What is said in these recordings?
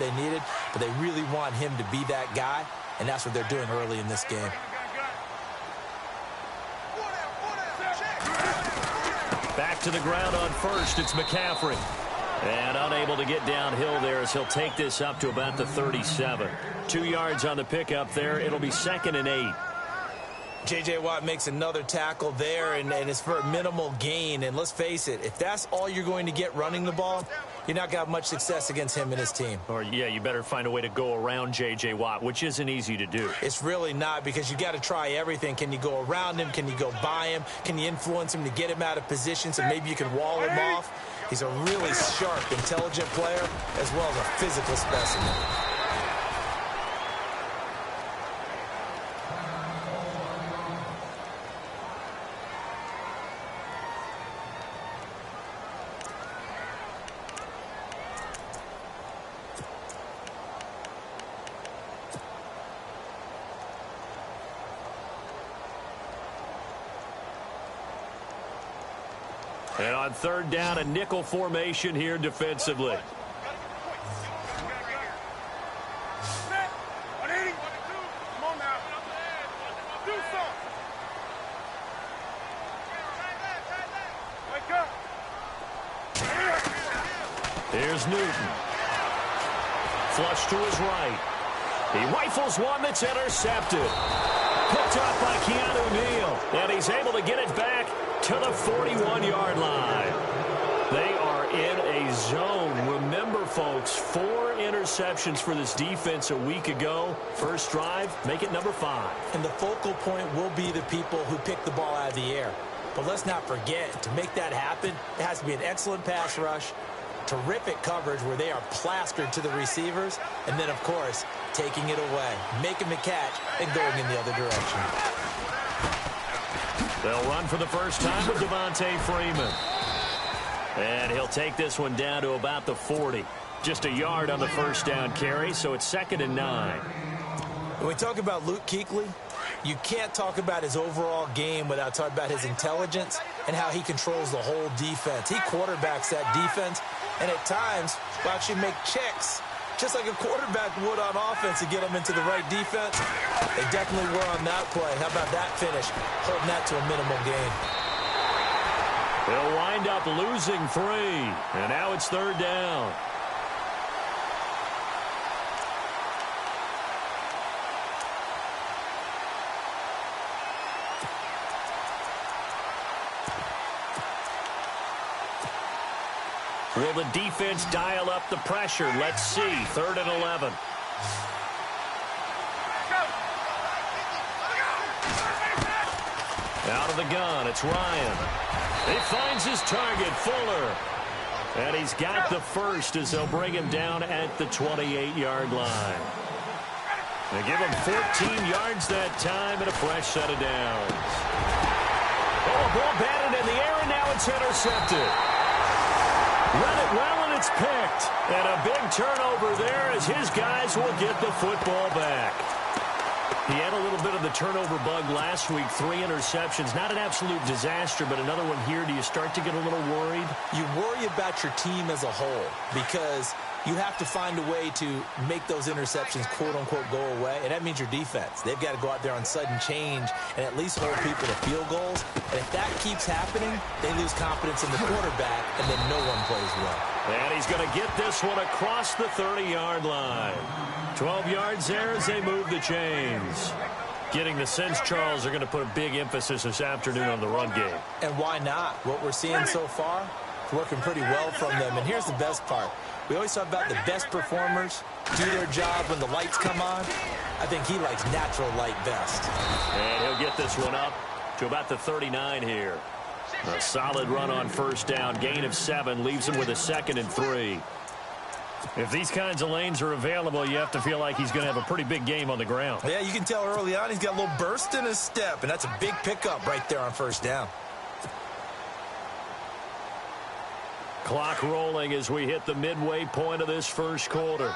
they needed, but they really want him to be that guy, and that's what they're doing early in this game. Back to the ground on first, it's McCaffrey. And unable to get downhill there as he'll take this up to about the 37. 2 yards on the pickup there. It'll be 2nd and 8. J.J. Watt makes another tackle there, and it's for a minimal gain. And let's face it, if that's all you're going to get running the ball, you're not going to have much success against him and his team. Or, yeah, you better find a way to go around J.J. Watt, which isn't easy to do. It's really not, because you got to try everything. Can you go around him? Can you go by him? Can you influence him to get him out of position so maybe you can wall him off? He's a really sharp, intelligent player, as well as a physical specimen. And on 3rd down, a nickel formation here defensively. Here's Newton. Flush to his right. He rifles one that's intercepted. Picked up by Keanu Neal. And he's able to get it back to the 41-yard line. They are in a zone. Remember, folks, 4 interceptions for this defense a week ago. First drive, make it number 5. And the focal point will be the people who pick the ball out of the air. But let's not forget, to make that happen, it has to be an excellent pass rush, terrific coverage where they are plastered to the receivers, and then, of course, taking it away, making the catch, and going in the other direction. They'll run for the first time with Devontae Freeman. And he'll take this one down to about the 40. Just a yard on the first down carry, so it's 2nd and 9. When we talk about Luke Kuechly, you can't talk about his overall game without talking about his intelligence and how he controls the whole defense. He quarterbacks that defense, and at times will actually make checks, just like a quarterback would on offense, to get them into the right defense. They definitely were on that play. How about that finish? Holding that to a minimal gain. They'll wind up losing 3, and now it's 3rd down. Will the defense dial up the pressure? Let's see. 3rd and 11. Out of the gun, it's Ryan. He finds his target, Fuller. And he's got the first as they'll bring him down at the 28-yard line. They give him 14 yards that time and a fresh set of downs. Oh, a ball batted in the air, and now it's intercepted. Run it well, and it's picked. And a big turnover there as his guys will get the football back. He had a little bit of the turnover bug last week, 3 interceptions. Not an absolute disaster, but another one here. Do you start to get a little worried? You worry about your team as a whole because you have to find a way to make those interceptions, quote-unquote, go away, and that means your defense. They've got to go out there on sudden change and at least hold people to field goals. And if that keeps happening, they lose confidence in the quarterback, and then no one plays well. And he's going to get this one across the 30-yard line. 12 yards there as they move the chains. Getting the sense Charles are going to put a big emphasis this afternoon on the run game. And why not? What we're seeing so far, it's working pretty well from them. And here's the best part. We always talk about the best performers do their job when the lights come on. I think he likes natural light best. And he'll get this one up to about the 39 here. A solid run on first down. Gain of 7 leaves him with a 2nd and 3. If these kinds of lanes are available, you have to feel like he's going to have a pretty big game on the ground. Yeah, you can tell early on he's got a little burst in his step, and that's a big pickup right there on first down. Clock rolling as we hit the midway point of this first quarter.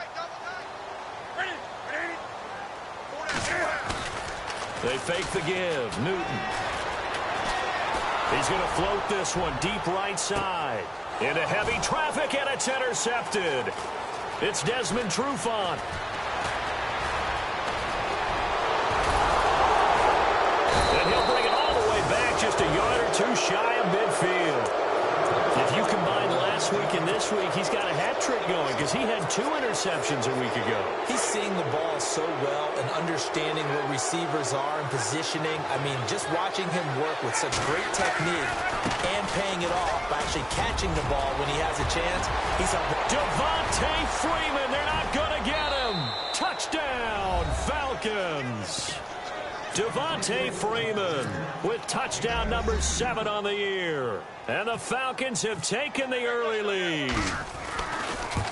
They fake the give. Newton. He's going to float this one deep right side. Into heavy traffic, and it's intercepted. It's Desmond Trufant. And he'll bring it all the way back, just a yard or two shy of midfield. If you combine last week and this week, he's got a hat trick going because he had 2 interceptions a week ago. He's seeing the ball so well and understanding where receivers are and positioning. I mean, just watching him work with such great technique and paying it off by actually catching the ball when he has a chance. He's a Devontae Freeman, they're not going to get him. Touchdown, Falcons. Devontae Freeman with touchdown number 7 on the year. And the Falcons have taken the early lead.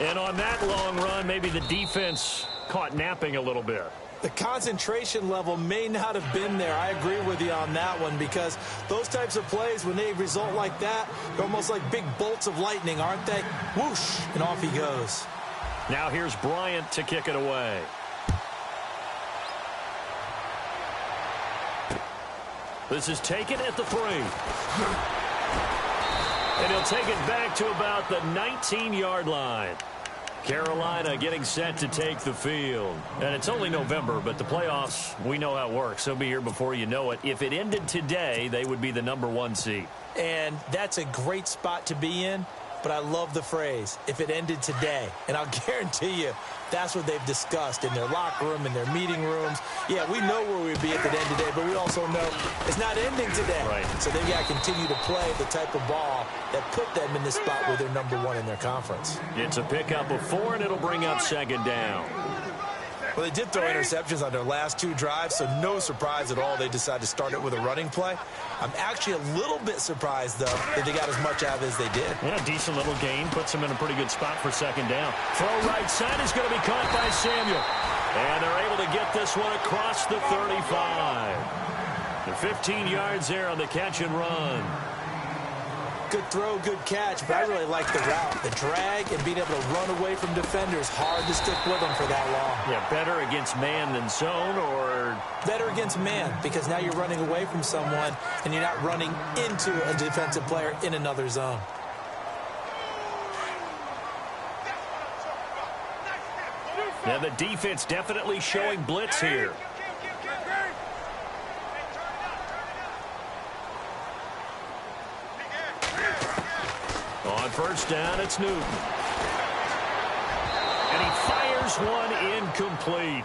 And on that long run, maybe the defense caught napping a little bit. The concentration level may not have been there. I agree with you on that one because those types of plays, when they result like that, they're almost like big bolts of lightning, aren't they? Whoosh, and off he goes. Now here's Bryant to kick it away. This is taken at the 3. And he'll take it back to about the 19-yard line. Carolina getting set to take the field. And it's only November, but the playoffs, we know how it works. They'll be here before you know it. If it ended today, they would be the number 1 seed. And that's a great spot to be in. But I love the phrase, if it ended today. And I'll guarantee you, that's what they've discussed in their locker room, in their meeting rooms. Yeah, we know where we'd be at the end today, but we also know it's not ending today. Right. So they've got to continue to play the type of ball that put them in the spot where they're number 1 in their conference. It's a pickup of 4, and it'll bring up 2nd down. Well, they did throw interceptions on their last 2 drives, so no surprise at all they decided to start it with a running play. I'm actually a little bit surprised, though, that they got as much out of it as they did. Yeah, decent little gain. Puts them in a pretty good spot for 2nd down. Throw right side is going to be caught by Samuel. And they're able to get this one across the 35. They're 15 yards there on the catch and run. Good throw, good catch, but I really like the route. The drag and being able to run away from defenders, hard to stick with them for that long. Yeah, better against man than zone, or better against man, because now you're running away from someone and you're not running into a defensive player in another zone. Now the defense definitely showing blitz here. On 1st down, it's Newton. And he fires one incomplete.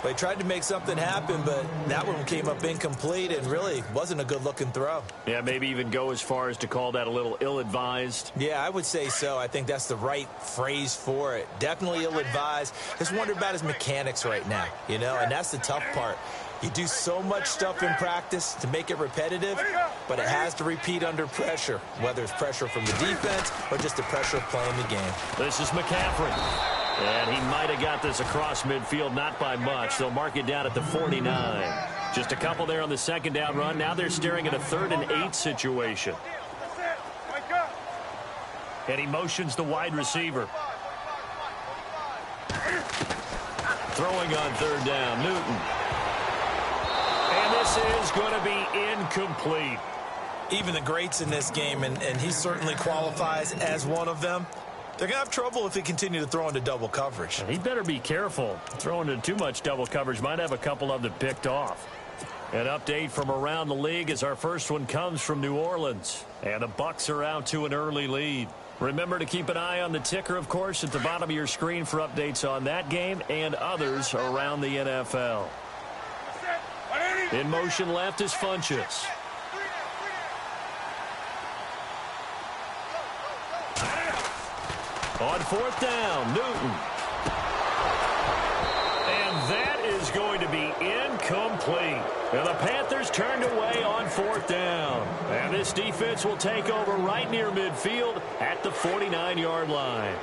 They tried to make something happen, but that one came up incomplete and really wasn't a good-looking throw. Yeah, maybe even go as far as to call that a little ill-advised. Yeah, I would say so. I think that's the right phrase for it. Definitely ill-advised. Just wonder about his mechanics right now, you know, and that's the tough part. You do so much stuff in practice to make it repetitive, but it has to repeat under pressure, whether it's pressure from the defense or just the pressure of playing the game. This is McCaffrey. And he might have got this across midfield, not by much. They'll mark it down at the 49. Just a couple there on the 2nd down run. Now they're staring at a 3rd and 8 situation. And he motions the wide receiver. Throwing on 3rd down, Newton. And this is going to be incomplete. Even the greats in this game, and he certainly qualifies as one of them, they're going to have trouble if they continue to throw into double coverage. He better be careful. Throwing into too much double coverage might have a couple of them picked off. An update from around the league as our first one comes from New Orleans. And the Bucs are out to an early lead. Remember to keep an eye on the ticker, of course, at the bottom of your screen for updates on that game and others around the NFL. In motion left is Funchess. On 4th down, Newton. And that is going to be incomplete. And the Panthers turned away on 4th down. And this defense will take over right near midfield at the 49-yard line.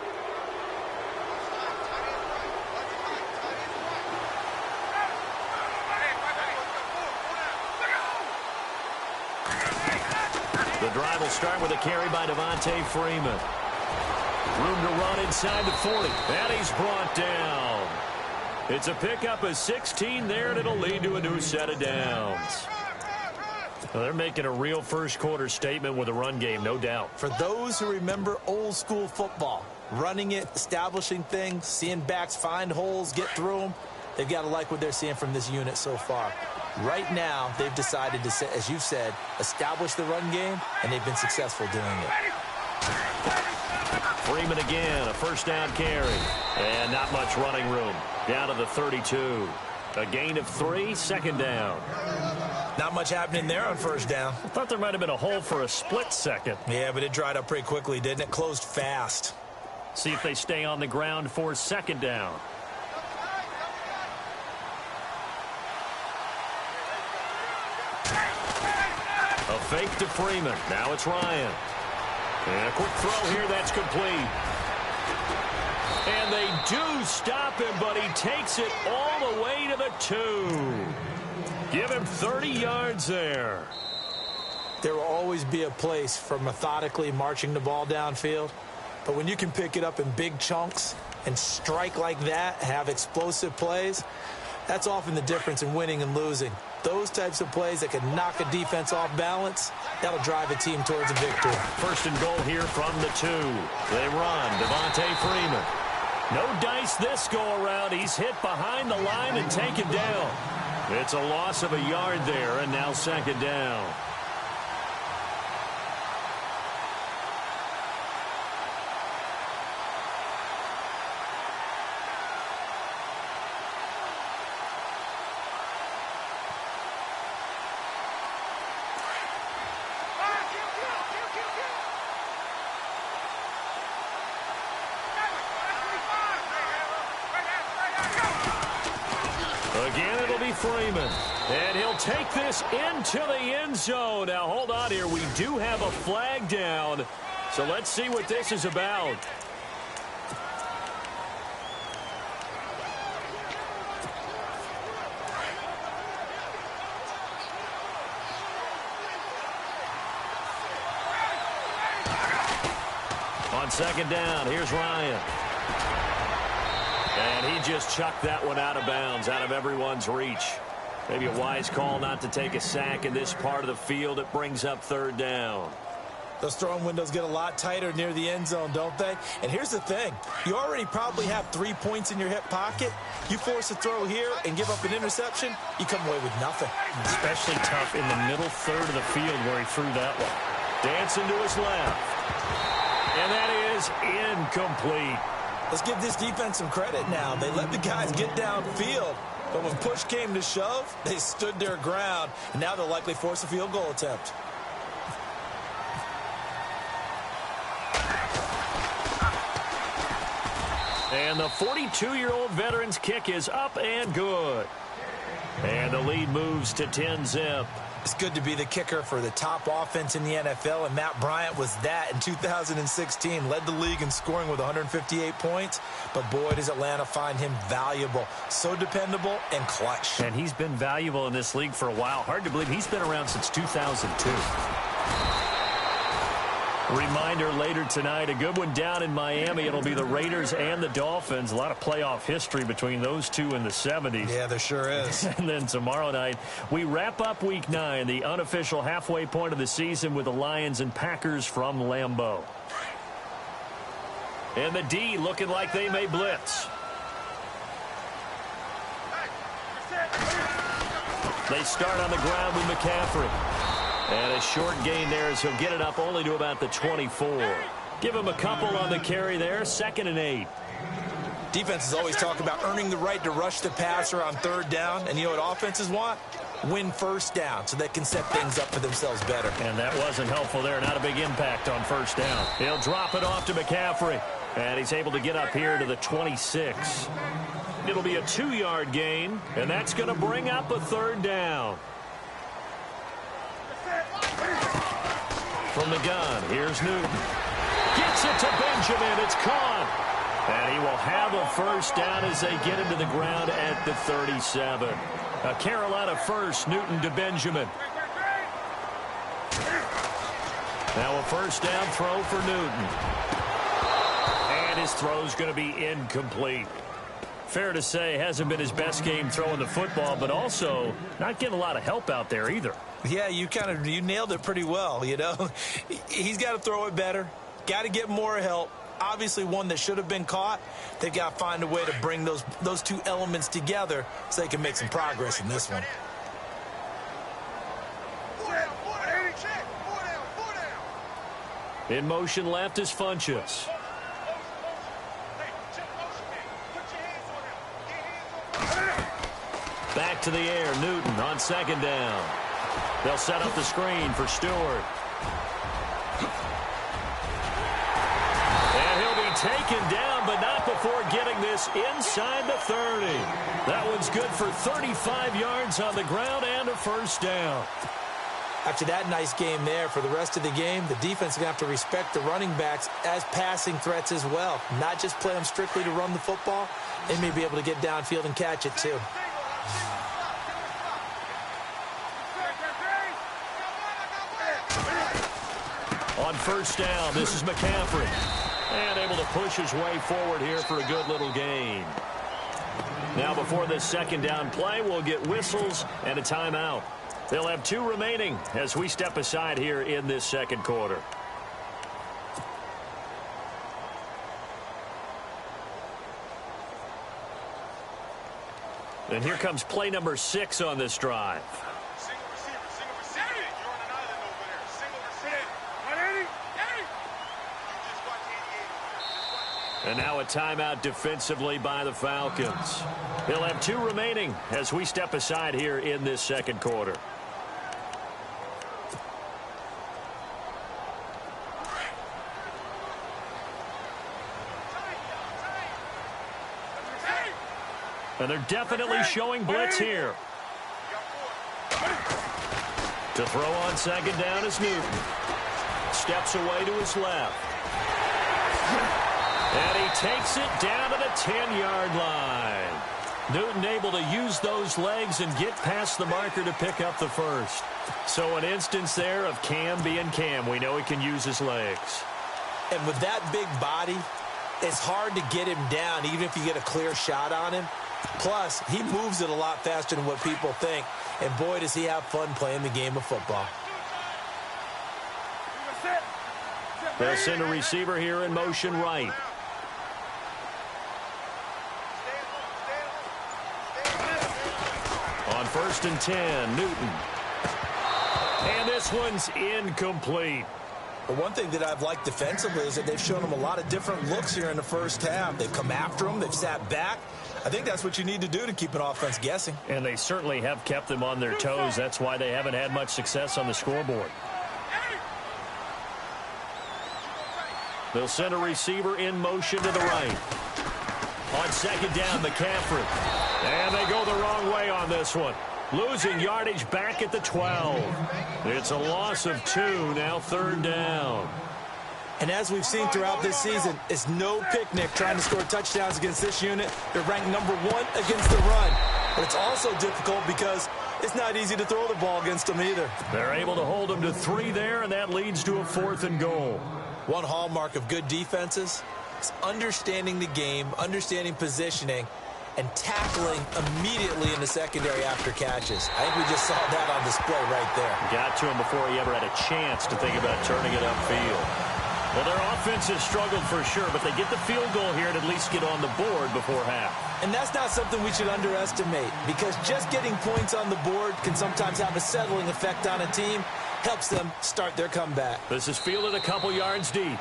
The drive will start with a carry by Devontae Freeman. Room to run inside the 40. And he's brought down. It's a pickup of 16 there, and it'll lead to a new set of downs. Well, they're making a real first-quarter statement with a run game, no doubt. For those who remember old-school football, running it, establishing things, seeing backs find holes, get through them. They've got to like what they're seeing from this unit so far. Right now, they've decided to, as you've said, establish the run game, and they've been successful doing it. Freeman again, a first down carry. And not much running room. Down to the 32. A gain of 3, second down. Not much happening there on first down. I thought there might have been a hole for a split second. Yeah, but it dried up pretty quickly, didn't it? Closed fast. See if they stay on the ground for second down. A fake to Freeman. Now it's Ryan. And a quick throw here that's complete. And they do stop him, but he takes it all the way to the 2. Give him 30 yards there. There will always be a place for methodically marching the ball downfield. But when you can pick it up in big chunks and strike like that, have explosive plays, that's often the difference in winning and losing. Those types of plays that can knock a defense off balance, that'll drive a team towards a victory. First and goal here from the 2. They run. Devontae Freeman. No dice this go-around. He's hit behind the line and taken down. It's a loss of a yard there, and now second down. Again, it'll be Freeman. And he'll take this into the end zone. Now, hold on here. We do have a flag down. So let's see what this is about. On second down, here's Ryan. And he just chucked that one out of bounds, out of everyone's reach. Maybe a wise call not to take a sack in this part of the field. It brings up third down. Those throwing windows get a lot tighter near the end zone, don't they? And here's the thing. You already probably have 3 points in your hip pocket. You force a throw here and give up an interception, you come away with nothing. Especially tough in the middle third of the field where he threw that one. Dancing to his left. And that is incomplete. Let's give this defense some credit now. They let the guys get downfield, but when push came to shove, they stood their ground, and now they'll likely force a field goal attempt. And the 42-year-old veteran's kick is up and good. And the lead moves to 10-zip. It's good to be the kicker for the top offense in the NFL, and Matt Bryant was that in 2016. Led the league in scoring with 158 points, but boy, does Atlanta find him valuable. So dependable and clutch. And he's been valuable in this league for a while. Hard to believe he's been around since 2002. Reminder later tonight, a good one down in Miami. It'll be the Raiders and the Dolphins. A lot of playoff history between those two in the 70s. Yeah, there sure is. And then tomorrow night, we wrap up Week 9, the unofficial halfway point of the season with the Lions and Packers from Lambeau. And the D looking like they may blitz. They start on the ground with McCaffrey. And a short gain there as he'll get it up only to about the 24. Give him a couple on the carry there, 2nd and 8. Defenses always talk about earning the right to rush the passer on third down. And you know what offenses want? Win first down so they can set things up for themselves better. And that wasn't helpful there. Not a big impact on first down. He'll drop it off to McCaffrey. And he's able to get up here to the 26. It'll be a 2-yard gain. And that's going to bring up a third down. From the gun, here's Newton. Gets it to Benjamin. It's caught. And he will have a first down as they get into the ground at the 37. A Carolina first, Newton to Benjamin. Now a first down throw for Newton. And his throw's going to be incomplete. Fair to say, hasn't been his best game throwing the football, but also not getting a lot of help out there either. Yeah, you nailed it pretty well, you know. He's got to throw it better, got to get more help, obviously one that should have been caught. They've got to find a way to bring those two elements together so they can make some progress in this one. In motion left is Funchess. Back to the air, Newton on second down. They'll set up the screen for Stewart. And he'll be taken down, but not before getting this inside the 30. That one's good for 35 yards on the ground and a first down. After that nice game there, for the rest of the game, the defense is going to have to respect the running backs as passing threats as well. Not just play them strictly to run the football. They may be able to get downfield and catch it too. On first down, this is McCaffrey. And able to push his way forward here for a good little gain. Now before this second down play, we'll get whistles and a timeout. They'll have 2 remaining as we step aside here in this second quarter. And here comes play number 6 on this drive. And now a timeout defensively by the Falcons. They'll have 2 remaining as we step aside here in this second quarter. And they're definitely showing blitz here. To throw on second down is Newton. Steps away to his left. And he takes it down to the 10-yard line. Newton able to use those legs and get past the marker to pick up the first. So an instance there of Cam being Cam. We know he can use his legs. And with that big body, it's hard to get him down even if you get a clear shot on him. Plus, he moves it a lot faster than what people think. And boy, does he have fun playing the game of football. They'll send a receiver here in motion right. On first and 10, Newton. And this one's incomplete. But one thing that I've liked defensively is that they've shown him a lot of different looks here in the first half. They've come after him. They've sat back. I think that's what you need to do to keep an offense guessing. And they certainly have kept them on their toes. That's why they haven't had much success on the scoreboard. They'll send a receiver in motion to the right. On second down, McCaffrey. And they go the wrong way on this one. Losing yardage back at the 12. It's a loss of 2, now third down. And as we've seen throughout this season, it's no picnic trying to score touchdowns against this unit. They're ranked number 1 against the run. But it's also difficult because it's not easy to throw the ball against them either. They're able to hold them to 3 there, and that leads to a 4th and goal. One hallmark of good defenses is understanding the game, understanding positioning, and tackling immediately in the secondary after catches. I think we just saw that on display right there. Got to him before he ever had a chance to think about turning it upfield. Well, their offense has struggled for sure, but they get the field goal here and at least get on the board before half. And that's not something we should underestimate, because just getting points on the board can sometimes have a settling effect on a team. Helps them start their comeback. This is fielded a couple yards deep.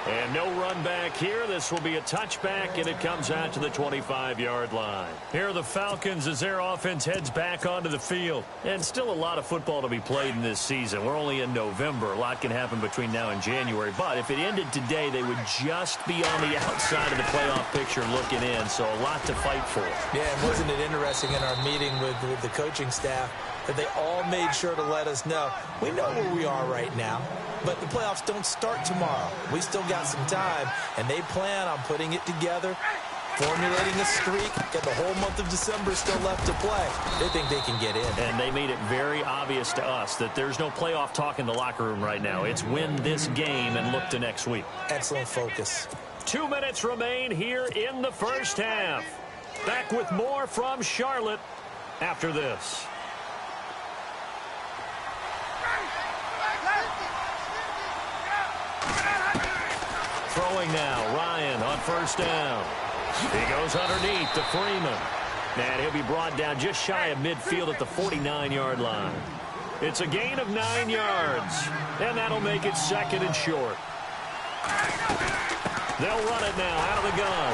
And no run back here. This will be a touchback, and it comes out to the 25-yard line. Here are the Falcons as their offense heads back onto the field. And still a lot of football to be played in this season. We're only in November. A lot can happen between now and January. But if it ended today, they would just be on the outside of the playoff picture looking in. So a lot to fight for. Yeah, and wasn't it interesting in our meeting with the coaching staff that they all made sure to let us know, we know where we are right now, but the playoffs don't start tomorrow. We still got some time, and they plan on putting it together, formulating a streak, got the whole month of December still left to play. They think they can get in. And they made it very obvious to us that there's no playoff talk in the locker room right now. It's win this game and look to next week. Excellent focus. 2 minutes remain here in the first half. Back with more from Charlotte after this. throwing now. Ryan on first down. He goes underneath to Freeman. And he'll be brought down just shy of midfield at the 49-yard line. It's a gain of 9 yards. And that'll make it second and short. They'll run it now out of the gun.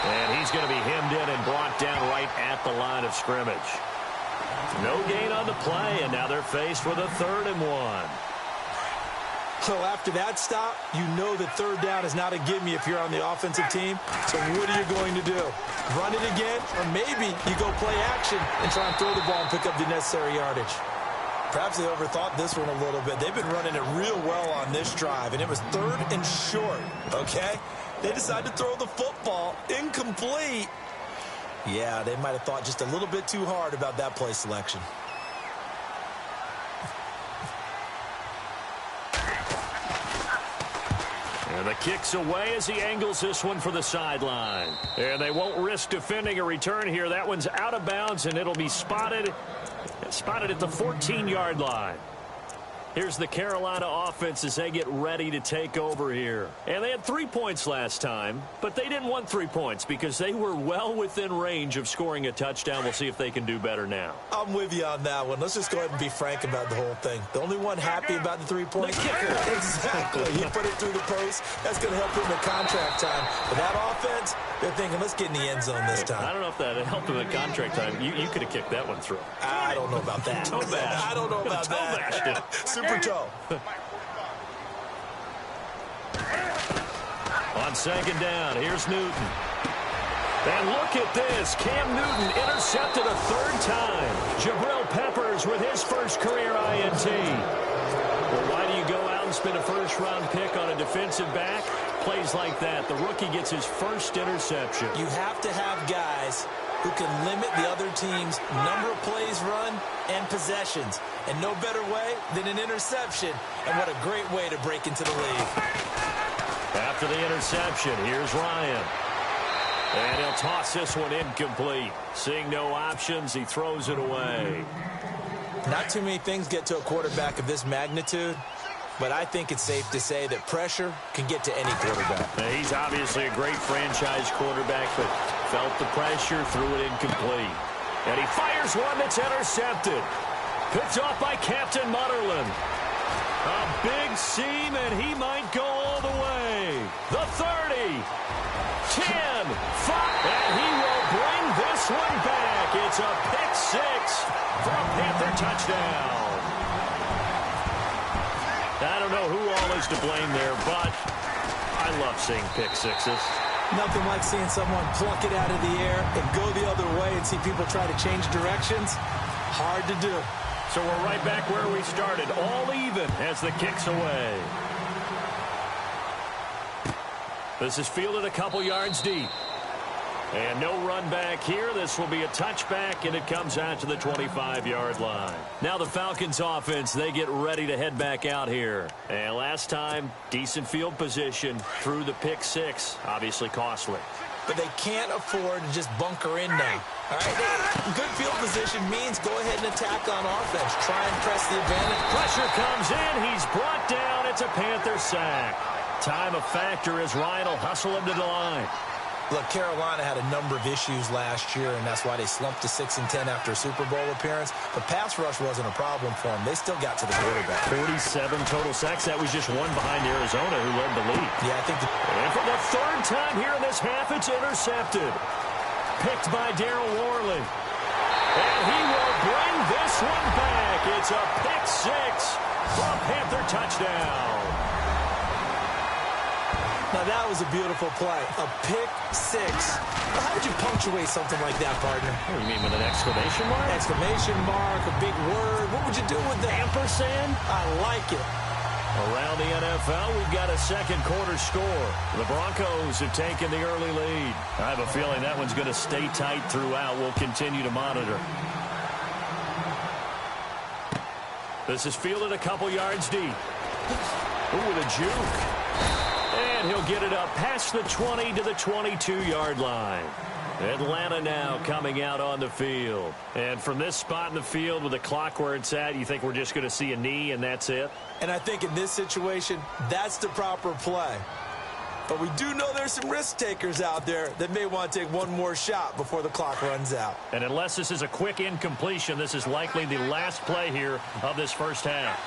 And he's going to be hemmed in and brought down right at the line of scrimmage. No gain on the play, and now they're faced with a 3rd and 1. So after that stop, you know that 3rd down is not a gimme if you're on the offensive team. So what are you going to do? Run it again? Or maybe you go play action and try and throw the ball and pick up the necessary yardage. Perhaps they overthought this one a little bit. They've been running it real well on this drive, and it was 3rd and short, okay? They decided to throw the football incomplete. Yeah, they might have thought just a little bit too hard about that play selection. And the kick's away as he angles this one for the sideline. And they won't risk defending a return here. That one's out of bounds, and it'll be spotted at the 14-yard line. Here's the Carolina offense as they get ready to take over here. And they had 3 points last time, but they didn't want 3 points because they were well within range of scoring a touchdown. We'll see if they can do better now. I'm with you on that one. Let's just go ahead and be frank about the whole thing. The only one happy about the 3 points? The kicker. Exactly. He put it through the post. That's going to help him at contract time. But that offense, they're thinking, let's get in the end zone this time. I don't know if that helped him at contract time. You could have kicked that one through. I don't know about that. Toe bash. I don't know about that. Super toe. On 2nd down, here's Newton. And look at this. Cam Newton intercepted a 3rd time. Jabril Peppers with his first career INT. Well, why do you go out and spend a first-round pick on a defensive back? Plays like that. The rookie gets his first interception. You have to have guys who can limit the other team's number of plays run and possessions. And no better way than an interception. And what a great way to break into the league. After the interception, here's Ryan. And he'll toss this one incomplete. Seeing no options, he throws it away. Not too many things get to a quarterback of this magnitude, but I think it's safe to say that pressure can get to any quarterback. Now, he's obviously a great franchise quarterback, but felt the pressure, threw it incomplete. And he fires one that's intercepted. Picked off by Captain Mutterland. A big seam, and he might go all the way. The 30, 10, 5, and he will bring this one back. It's a pick 6 for a Panther touchdown. I don't know who all is to blame there, but I love seeing pick 6s. Nothing like seeing someone pluck it out of the air and go the other way and see people try to change directions. Hard to do. So we're right back where we started, all even as the kick's away. This is fielded a couple yards deep. And no run back here. This will be a touchback, and it comes out to the 25-yard line. Now the Falcons offense, they get ready to head back out here. And last time, decent field position through the pick 6. Obviously costly. But they can't afford to just bunker in now. All right, good field position means go ahead and attack on offense. Try and press the advantage. Pressure comes in. He's brought down. It's a Panther sack. Time a factor as Ryan will hustle him to the line. Look, Carolina had a number of issues last year, and that's why they slumped to 6-10 after a Super Bowl appearance. But pass rush wasn't a problem for them. They still got to the quarterback. 47 total sacks. That was just one behind Arizona, who led the league. Yeah, I think. And for the 3rd time here in this half, it's intercepted. Picked by Darryl Worley. And he will bring this one back. It's a pick 6 for a Panther touchdown. Now, that was a beautiful play. A pick 6. Well, how would you punctuate something like that, partner? What do you mean, with an exclamation mark? Exclamation mark, a big word. What would you do with that? Ampersand? I like it. Around the NFL, we've got a second quarter score. The Broncos have taken the early lead. I have a feeling that one's going to stay tight throughout. We'll continue to monitor. This is fielded a couple yards deep. Ooh, with a juke. And he'll get it up past the 20 to the 22-yard line. Atlanta now coming out on the field. And from this spot in the field with the clock where it's at, you think we're just going to see a knee and that's it? And I think in this situation, that's the proper play. But we do know there's some risk takers out there that may want to take one more shot before the clock runs out. And unless this is a quick incompletion, this is likely the last play here of this first half.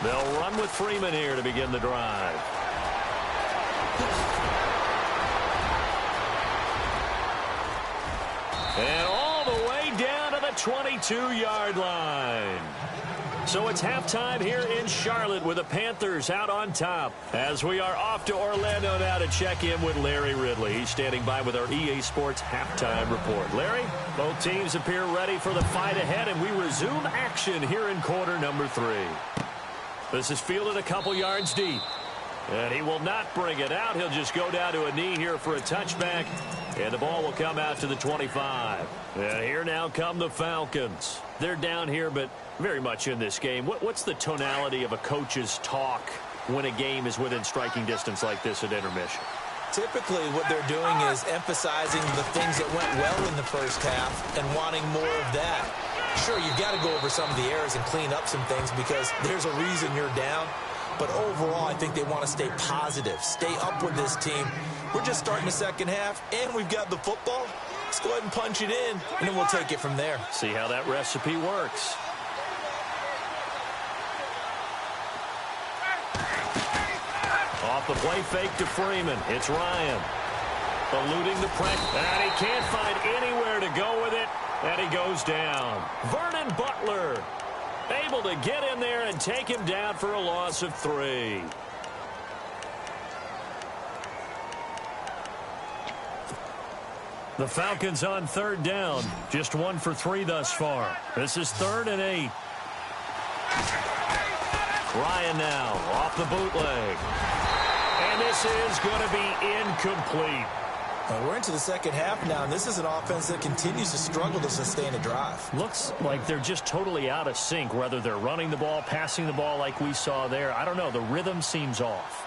They'll run with Freeman here to begin the drive. And all the way down to the 22-yard line. So it's halftime here in Charlotte with the Panthers out on top. As we are off to Orlando now to check in with Larry Ridley. He's standing by with our EA Sports halftime report. Larry, both teams appear ready for the fight ahead, and we resume action here in quarter number 3. This is fielded a couple yards deep. And he will not bring it out. He'll just go down to a knee here for a touchback. And the ball will come out to the 25. And here now come the Falcons. They're down here, but very much in this game. What's the tonality of a coach's talk when a game is within striking distance like this at intermission? Typically, what they're doing is emphasizing the things that went well in the first half and wanting more of that. Sure, you've got to go over some of the errors and clean up some things because there's a reason you're down. But overall, I think they want to stay positive, stay up with this team. We're just starting the second half, and we've got the football. Let's go ahead and punch it in, and then we'll take it from there. See how that recipe works. Off the play fake to Freeman. It's Ryan. Eluding the pressure. And he can't find anywhere to go with it. And he goes down. Vernon Butler able to get in there and take him down for a loss of 3. The Falcons on third down. Just 1 for 3 thus far. This is 3rd and 8. Ryan now off the bootleg. And this is going to be incomplete. We're into the second half now, and this is an offense that continues to struggle to sustain a drive. Looks like they're just totally out of sync, whether they're running the ball, passing the ball like we saw there. I don't know. The rhythm seems off.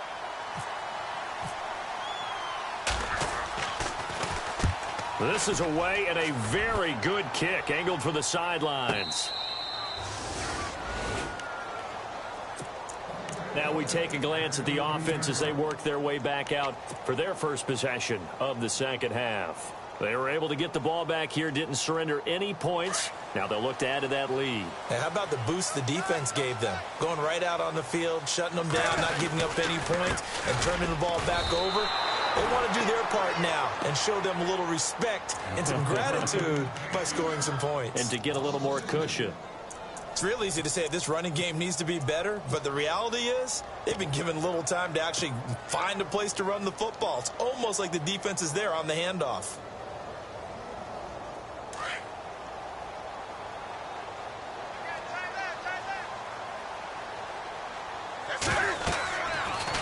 This is away and a very good kick, angled for the sidelines. Now we take a glance at the offense as they work their way back out for their first possession of the second half. They were able to get the ball back here, didn't surrender any points. Now they'll look to add to that lead. Hey, how about the boost the defense gave them? Going right out on the field, shutting them down, not giving up any points, and turning the ball back over. They want to do their part now and show them a little respect and some gratitude by scoring some points. And to get a little more cushion. It's real easy to say this running game needs to be better, but the reality is they've been given little time to actually find a place to run the football. It's almost like the defense is there on the handoff.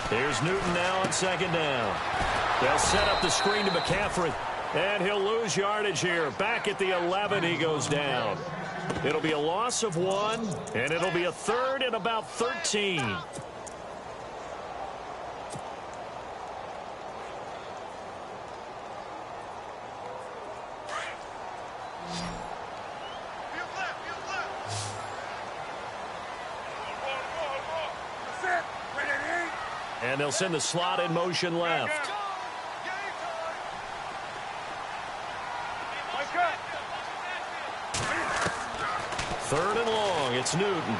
Here's Newton now on second down. They'll set up the screen to McCaffrey, and he'll lose yardage here. Back at the 11, he goes down. It'll be a loss of 1, and it'll be a 3rd and about 13. And they'll send the slot in motion left. Third and long, it's Newton.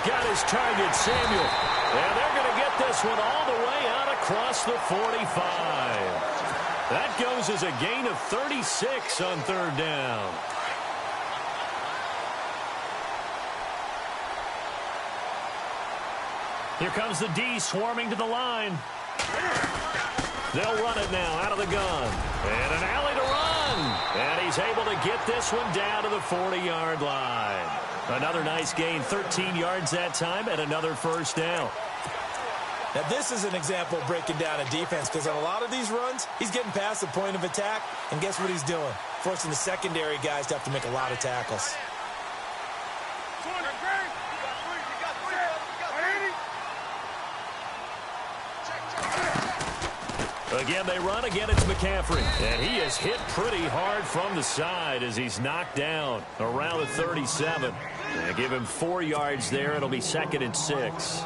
Got his target, Samuel. And they're going to get this one all the way out across the 45. That goes as a gain of 36 on third down. Here comes the D swarming to the line. They'll run it now out of the gun. And an alley to run. And he's able to get this one down to the 40-yard line. Another nice gain, 13 yards that time, and another first down. Now, this is an example of breaking down a defense because on a lot of these runs, he's getting past the point of attack, and guess what he's doing? Forcing the secondary guys to have to make a lot of tackles. Again, they run. Again, it's McCaffrey. And he is hit pretty hard from the side as he's knocked down around the 37. They give him 4 yards there. It'll be 2nd and 6.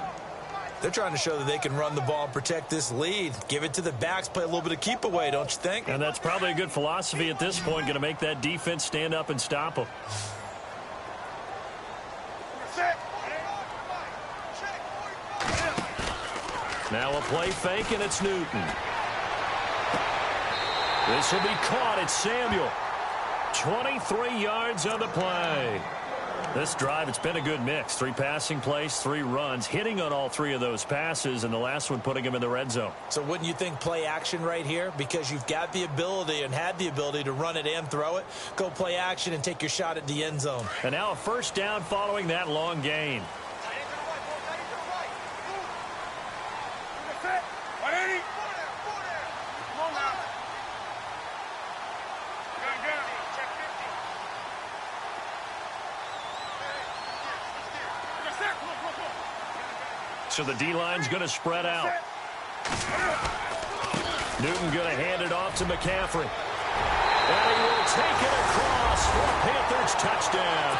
They're trying to show that they can run the ball and protect this lead. Give it to the backs, play a little bit of keep away, don't you think? And that's probably a good philosophy at this point, going to make that defense stand up and stop them. Now a play fake, and it's Newton. This will be caught. It's Samuel. 23 yards on the play. This drive, it's been a good mix. 3 passing plays, 3 runs, hitting on all 3 of those passes, and the last one putting him in the red zone. So wouldn't you think play action right here? Because you've got the ability and had the ability to run it and throw it. Go play action and take your shot at the end zone. And now a first down following that long gain. So the D-line's going to spread out. Newton going to hand it off to McCaffrey. And he will take it across for a Panthers touchdown.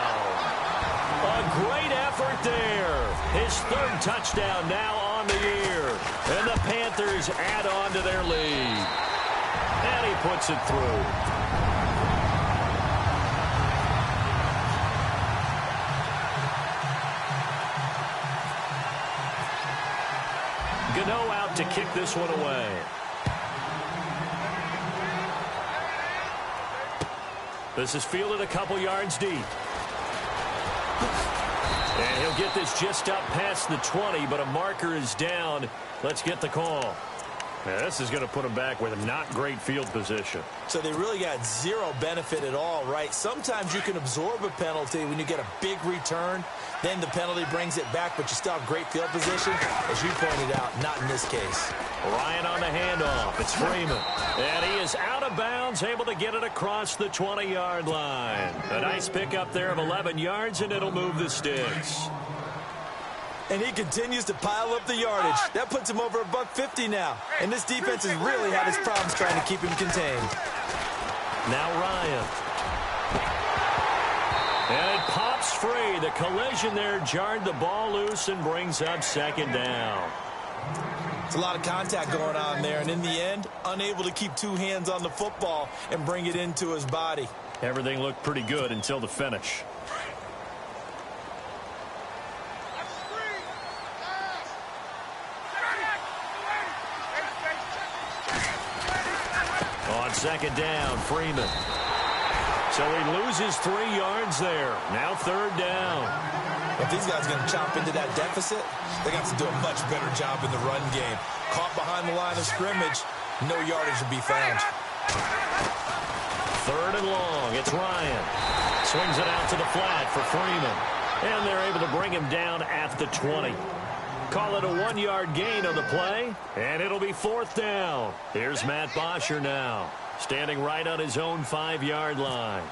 A great effort there. His 3rd touchdown now on the year. And the Panthers add on to their lead. And he puts it through. Gano out to kick this one away. This is fielded a couple yards deep. And he'll get this just up past the 20, but a marker is down. Let's get the call. Now, this is going to put him back with a not great field position. So they really got 0 benefit at all, right? Sometimes you can absorb a penalty when you get a big return. Then the penalty brings it back, but you still have great field position. As you pointed out, not in this case. Ryan on the handoff. It's Freeman. And he is out of bounds, able to get it across the 20-yard line. A nice pickup there of 11 yards, and it'll move the sticks. And he continues to pile up the yardage. That puts him over $150 now. And this defense has really had its problems trying to keep him contained. Now Ryan. And it pops free. The collision there jarred the ball loose and brings up 2nd down. It's a lot of contact going on there. And in the end, unable to keep 2 hands on the football and bring it into his body. Everything looked pretty good until the finish. On 2nd down, Freeman. So he loses 3 yards there. Now 3rd down. If these guys are going to chop into that deficit, they're going to have to do a much better job in the run game. Caught behind the line of scrimmage, no yardage to be found. 3rd and long. It's Ryan. Swings it out to the flat for Freeman. And they're able to bring him down at the 20. Call it a 1-yard gain on the play, and it'll be 4th down. Here's Matt Bosher now, standing right on his own 5-yard line.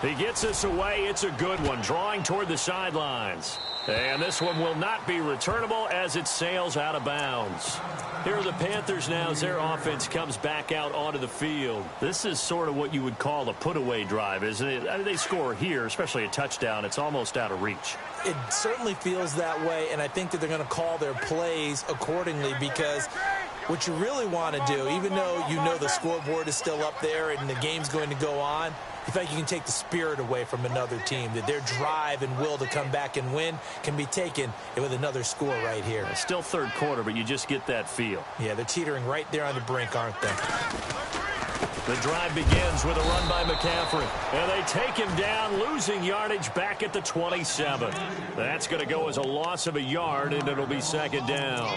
He gets us away. It's a good one, drawing toward the sidelines. And this one will not be returnable as it sails out of bounds. Here are the Panthers now as their offense comes back out onto the field. This is sort of what you would call a put-away drive, isn't it? I mean, they score here, especially a touchdown. It's almost out of reach. It certainly feels that way, and I think that they're going to call their plays accordingly because what you really want to do, even though you know the scoreboard is still up there and the game's going to go on, I feel like you can take the spirit away from another team, that their drive and will to come back and win can be taken with another score right here. It's still 3rd quarter, but you just get that feel. Yeah, they're teetering right there on the brink, aren't they? The drive begins with a run by McCaffrey. And they take him down, losing yardage back at the 27. That's going to go as a loss of a yard, and it'll be 2nd down.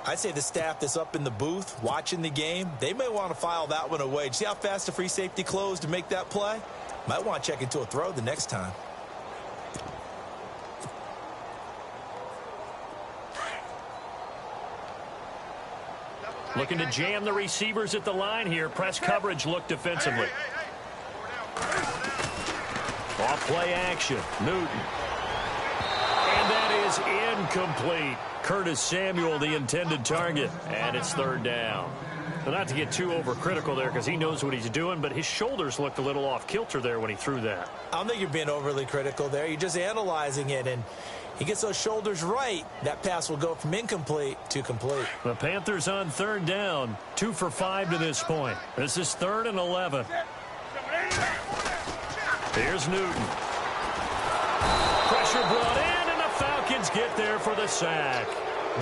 I'd say the staff that's up in the booth watching the game, they may want to file that one away. See how fast the free safety closed to make that play? Might want to check into a throw the next time. Looking to jam the receivers at the line here. Press coverage look defensively. Off play action. Newton. And that is incomplete. Curtis Samuel, the intended target. And it's 3rd down. Well, not to get too overcritical there because he knows what he's doing, but his shoulders looked a little off kilter there when he threw that. I don't think you're being overly critical there. You're just analyzing it, and he gets those shoulders right. That pass will go from incomplete to complete. The Panthers on third down, 2 for 5 to this point. This is 3rd and 11. Here's Newton. Pressure brought in, and the Falcons get there for the sack.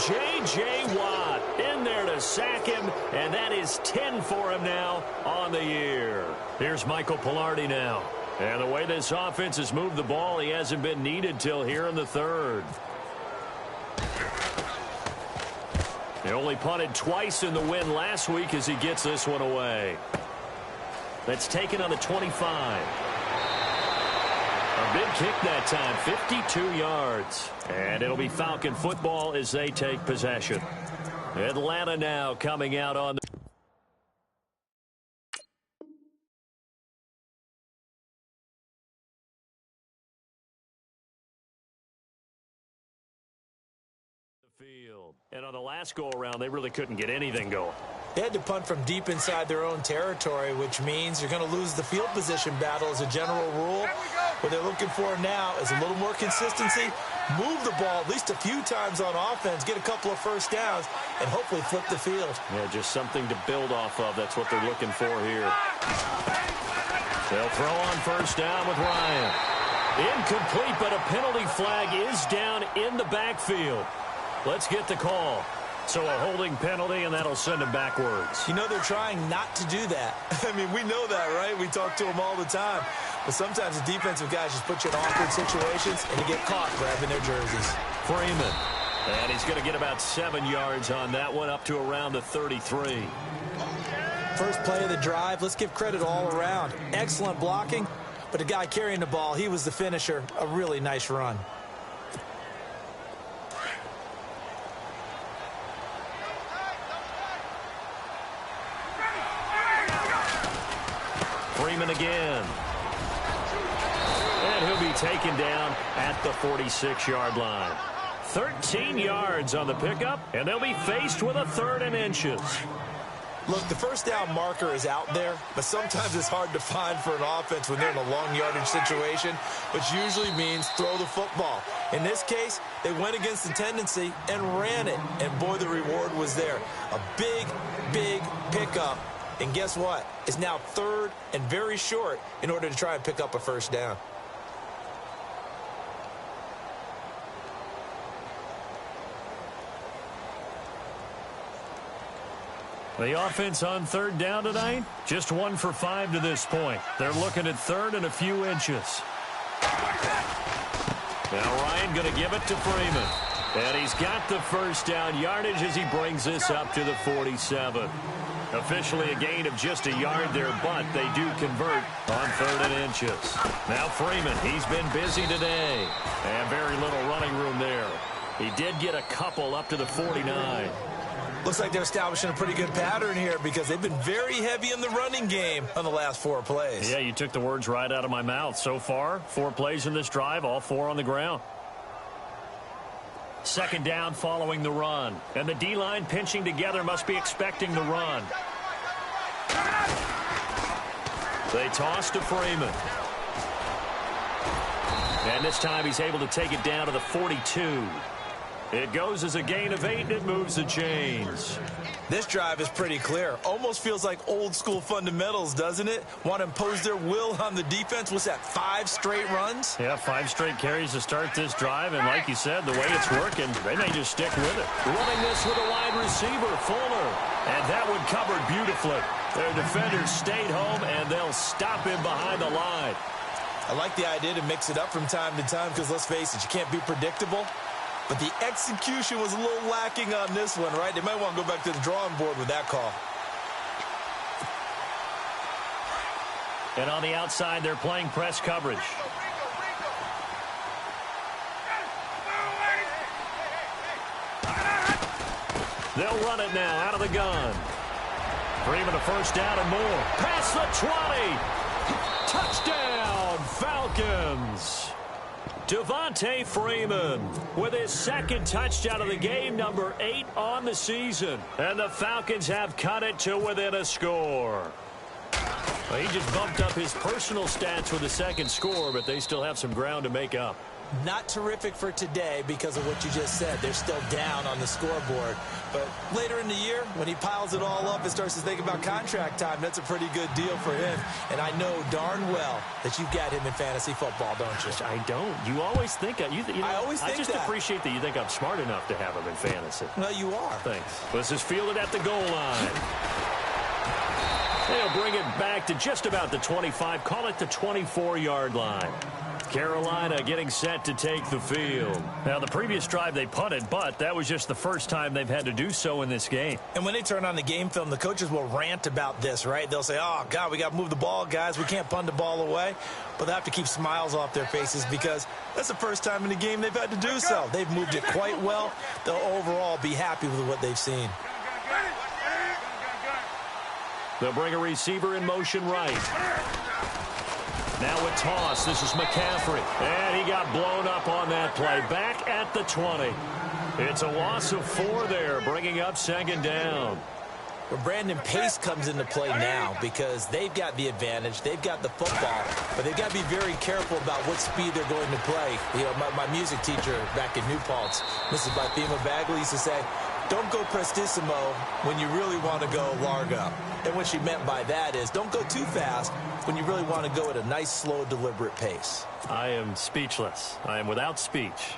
J.J. Watt in there to sack him, and that is 10 for him now on the year. Here's Michael Pilardi now. And the way this offense has moved the ball, he hasn't been needed till here in the 3rd. He only punted twice in the win last week as he gets this one away. That's taken on the 25. A big kick that time, 52 yards. And it'll be Falcon football as they take possession. Atlanta now coming out on the field. And on the last go-around, they really couldn't get anything going. They had to punt from deep inside their own territory, which means you're going to lose the field position battle as a general rule. What they're looking for now is a little more consistency, move the ball at least a few times on offense, get a couple of first downs, and hopefully flip the field. Yeah, just something to build off of. That's what they're looking for here. They'll throw on first down with Ryan. Incomplete, but a penalty flag is down in the backfield. Let's get the call. So a holding penalty, and that'll send him backwards. You know, they're trying not to do that. I mean, we know that, right? We talk to them all the time. But sometimes the defensive guys just put you in awkward situations, and you get caught grabbing their jerseys. Freeman. And he's going to get about 7 yards on that one, up to around the 33. First play of the drive, let's give credit all around. Excellent blocking, but the guy carrying the ball, he was the finisher. A really nice run. Freeman again. And he'll be taken down at the 46-yard line. 13 yards on the pickup, and they'll be faced with a 3rd and inches. Look, the first down marker is out there, but sometimes it's hard to find for an offense when they're in a long yardage situation, which usually means throw the football. In this case, they went against the tendency and ran it, and boy, the reward was there. A big, big pickup. And guess what? It's now 3rd and very short in order to try and pick up a first down. The offense on 3rd down tonight, just 1 for 5 to this point. They're looking at 3rd and a few inches. Now Ryan going to give it to Freeman. And he's got the first down yardage as he brings this up to the 47. Officially a gain of just a yard there, but they do convert on 3rd and inches. Now Freeman, he's been busy today. And very little running room there. He did get a couple up to the 49. Looks like they're establishing a pretty good pattern here because they've been very heavy in the running game on the last 4 plays. Yeah, you took the words right out of my mouth. So far, 4 plays in this drive, all 4 on the ground. 2nd down following the run. And the D-line pinching together must be expecting the run. They toss to Freeman. And this time he's able to take it down to the 42. It goes as a gain of 8, and it moves the chains. This drive is pretty clear. Almost feels like old school fundamentals, doesn't it? Want to impose their will on the defense. What's that, 5 straight runs? Yeah, 5 straight carries to start this drive. And like you said, the way it's working, they may just stick with it. Running this with a wide receiver, Fuller. And that one covered beautifully. Their defenders stayed home, and they'll stop him behind the line. I like the idea to mix it up from time to time because, let's face it, you can't be predictable. But the execution was a little lacking on this one, right? They might want to go back to the drawing board with that call. And on the outside, they're playing press coverage. They'll run it now out of the gun. Freeman a first down and more. Past the 20. Touchdown, Falcons. Devontae Freeman with his second touchdown of the game, number 8 on the season. And the Falcons have cut it to within a score. Well, he just bumped up his personal stats with the second score, but they still have some ground to make up. Not terrific for today because of what you just said. They're still down on the scoreboard. But later in the year, when he piles it all up and starts to think about contract time, that's a pretty good deal for him. And I know darn well that you've got him in fantasy football, don't you? I don't. You always think I just appreciate that you think I'm smart enough to have him in fantasy. Well, you are. Thanks. This is fielded at the goal line. They'll bring it back to just about the 25. Call it the 24-yard line. Carolina getting set to take the field. Now, the previous drive they punted, but that was just the first time they've had to do so in this game. And when they turn on the game film, the coaches will rant about this, right? They'll say, oh, God, we got to move the ball, guys. We can't punt the ball away. But they have to keep smiles off their faces because that's the first time in the game they've had to do so. They've moved it quite well. They'll overall be happy with what they've seen. They'll bring a receiver in motion right. Now a toss. This is McCaffrey. And he got blown up on that play. Back at the 20. It's a loss of 4 there, bringing up second down. Well, Brandon, pace comes into play now because they've got the advantage. They've got the football, but they've got to be very careful about what speed they're going to play. You know, my music teacher back in New Paltz, Mrs. Bythema Bagley, used to say, don't go prestissimo when you really want to go largo. And what she meant by that is don't go too fast when you really want to go at a nice, slow, deliberate pace. I am speechless. I am without speech.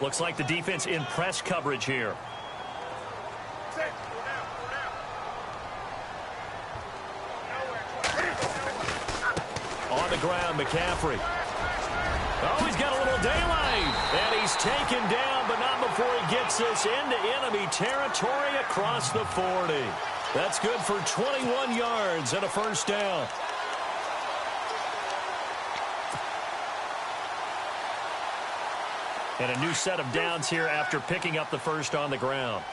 Looks like the defense in press coverage here. On the ground, McCaffrey. Oh, he's got a little daylight. And he's taken down, but not before he gets this into enemy territory across the 40. That's good for 21 yards and a first down. And a new set of downs here after picking up the first on the ground.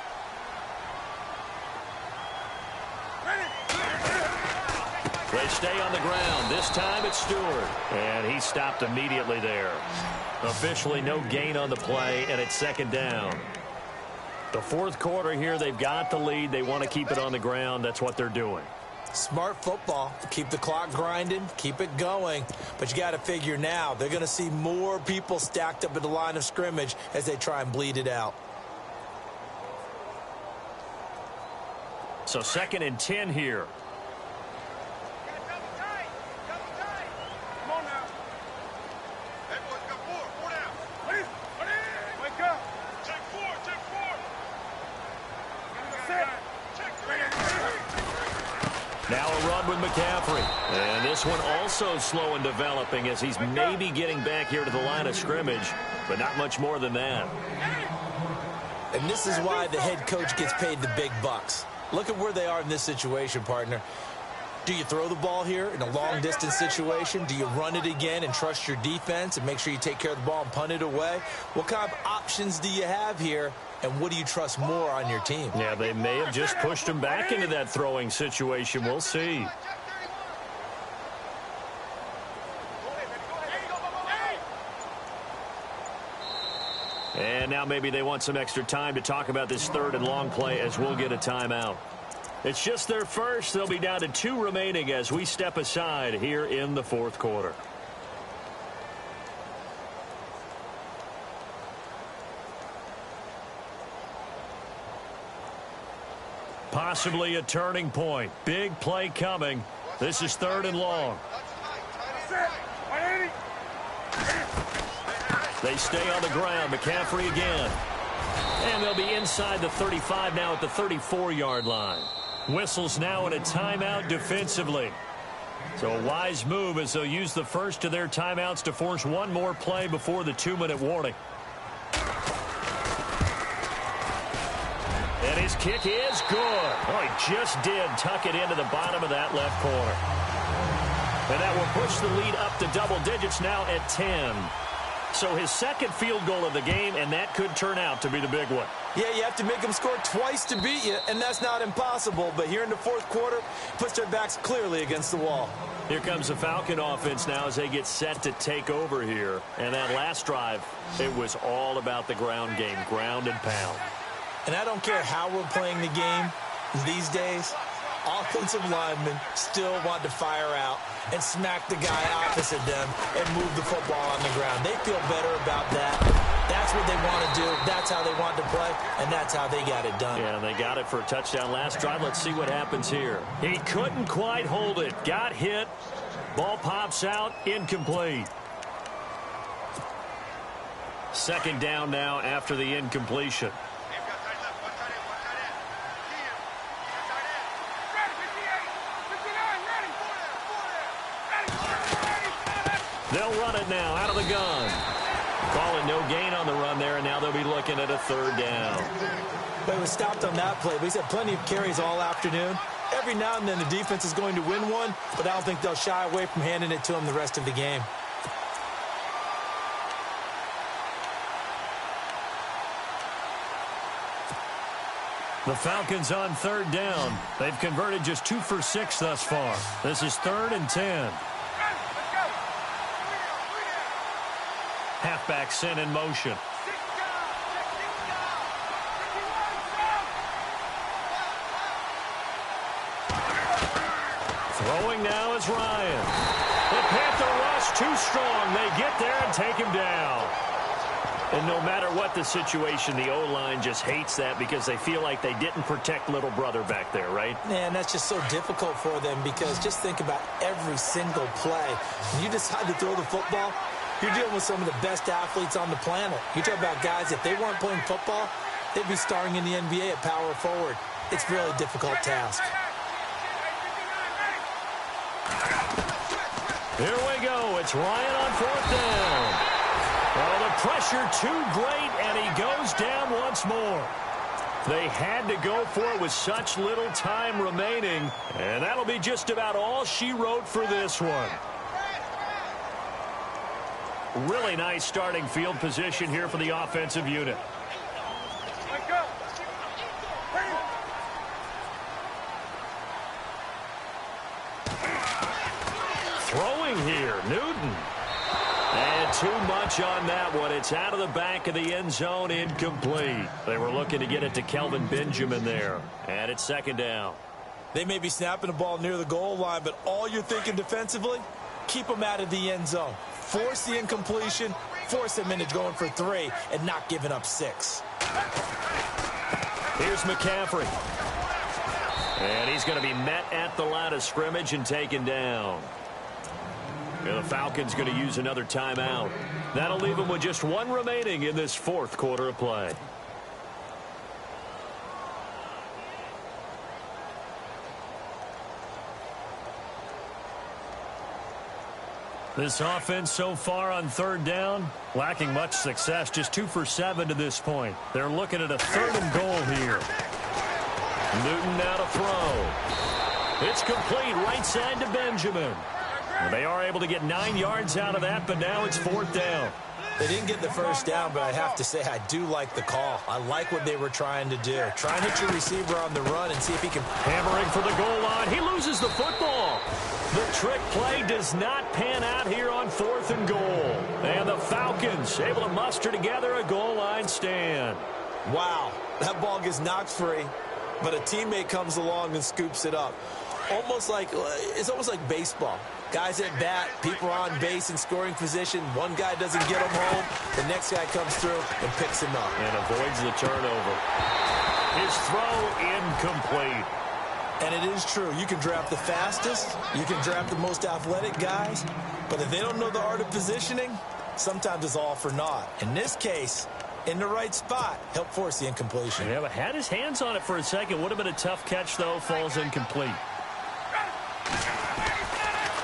They stay on the ground. This time it's Stewart. And he stopped immediately there. Officially no gain on the play, and it's second down. The fourth quarter here, they've got the lead. They want to keep it on the ground. That's what they're doing. Smart football. Keep the clock grinding. Keep it going. But you got to figure now, they're going to see more people stacked up at the line of scrimmage as they try and bleed it out. So 2nd and 10 here. Now a run with McCaffrey. And this one also slow in developing as he's maybe getting back here to the line of scrimmage, but not much more than that. And this is why the head coach gets paid the big bucks. Look at where they are in this situation, partner. Do you throw the ball here in a long-distance situation? Do you run it again and trust your defense and make sure you take care of the ball and punt it away? What kind of options do you have here, and what do you trust more on your team? Yeah, they may have just pushed him back into that throwing situation. We'll see. And now maybe they want some extra time to talk about this 3rd and long play as we'll get a timeout. It's just their first. They'll be down to 2 remaining as we step aside here in the fourth quarter. Possibly a turning point. Big play coming. This is 3rd and long. They stay on the ground. McCaffrey again. And they'll be inside the 35 now at the 34-yard line. Whistles now in a timeout defensively. So a wise move as they'll use the first of their timeouts to force one more play before the 2-minute warning. And his kick is good. Oh, he just did tuck it into the bottom of that left corner. And that will push the lead up to double digits now at 10. So his second field goal of the game, and that could turn out to be the big one. Yeah, you have to make them score twice to beat you, and that's not impossible. But here in the fourth quarter, puts their backs clearly against the wall. Here comes the Falcon offense now as they get set to take over here. And that last drive, it was all about the ground game, ground and pound. And I don't care how we're playing the game these days, offensive linemen still want to fire out and smack the guy opposite them and move the football on the ground. They feel better about that. That's what they want to do. That's how they want to play, and that's how they got it done. Yeah, they got it for a touchdown last drive. Let's see what happens here. He couldn't quite hold it. Got hit. Ball pops out. Incomplete. Second down now after the incompletion. They'll run it now out of the gun. Calling no gain on the run there, and now they'll be looking at a third down. But it was stopped on that play. But he's had plenty of carries all afternoon. Every now and then the defense is going to win one, but I don't think they'll shy away from handing it to him the rest of the game. The Falcons on third down. They've converted just 2 for 6 thus far. This is 3rd and 10. Halfback sent in motion. Throwing now is Ryan. The Panther rush too strong. They get there and take him down. And no matter what the situation, the O-line just hates that because they feel like they didn't protect little brother back there, right? Man, that's just so difficult for them because just think about every single play. When you decide to throw the football, you're dealing with some of the best athletes on the planet. You talk about guys, if they weren't playing football, they'd be starring in the NBA at power forward. It's a really difficult task. Here we go. It's Ryan on 4th down. Oh, the pressure too great, and he goes down once more. They had to go for it with such little time remaining, and that'll be just about all she wrote for this one. Really nice starting field position here for the offensive unit. Throwing here, Newton. And too much on that one. It's out of the back of the end zone, incomplete. They were looking to get it to Kelvin Benjamin there. And it's 2nd down. They may be snapping the ball near the goal line, but all you're thinking defensively, keep them out of the end zone. Force the incompletion, force them into going for 3, and not giving up 6. Here's McCaffrey. And he's going to be met at the line of scrimmage and taken down. And the Falcons going to use another timeout. That'll leave them with just 1 remaining in this 4th quarter of play. This offense so far on 3rd down, lacking much success, just 2 for 7 to this point. They're looking at a 3rd and goal here. Newton now to throw. It's complete, right side to Benjamin. They are able to get 9 yards out of that, but now it's 4th down. They didn't get the first down, but I have to say I do like the call. I like what they were trying to do. Try and hit your receiver on the run and see if he can... Hammering for the goal line. He loses the football. The trick play does not pan out here on 4th and goal. And the Falcons able to muster together a goal line stand. Wow, that ball gets knocked free, but a teammate comes along and scoops it up. It's almost like baseball. Guys at bat, people are on base in scoring position. One guy doesn't get him home. The next guy comes through and picks him up. And avoids the turnover. His throw incomplete. And it is true. You can draft the fastest. You can draft the most athletic guys. But if they don't know the art of positioning, sometimes it's all for naught. In this case, in the right spot, help force the incompletion. Yeah, but had his hands on it for a second. Would have been a tough catch, though. Falls incomplete.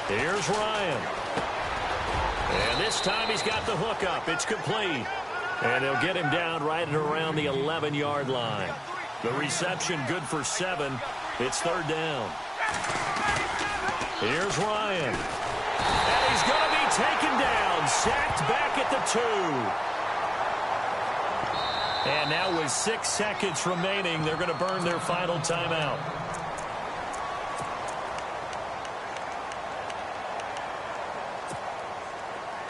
Here's Ryan. And this time he's got the hook up. It's complete. And they'll get him down right at around the 11-yard line. The reception good for 7. It's 3rd down. Here's Ryan. And he's going to be taken down. Sacked back at the 2. And now with 6 seconds remaining, they're going to burn their final timeout.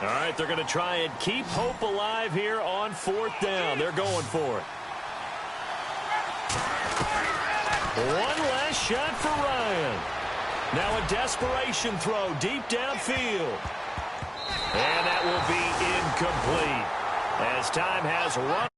All right, they're going to try and keep hope alive here on 4th down. They're going for it. One last shot for Ryan. Now a desperation throw deep downfield. And that will be incomplete as time has run.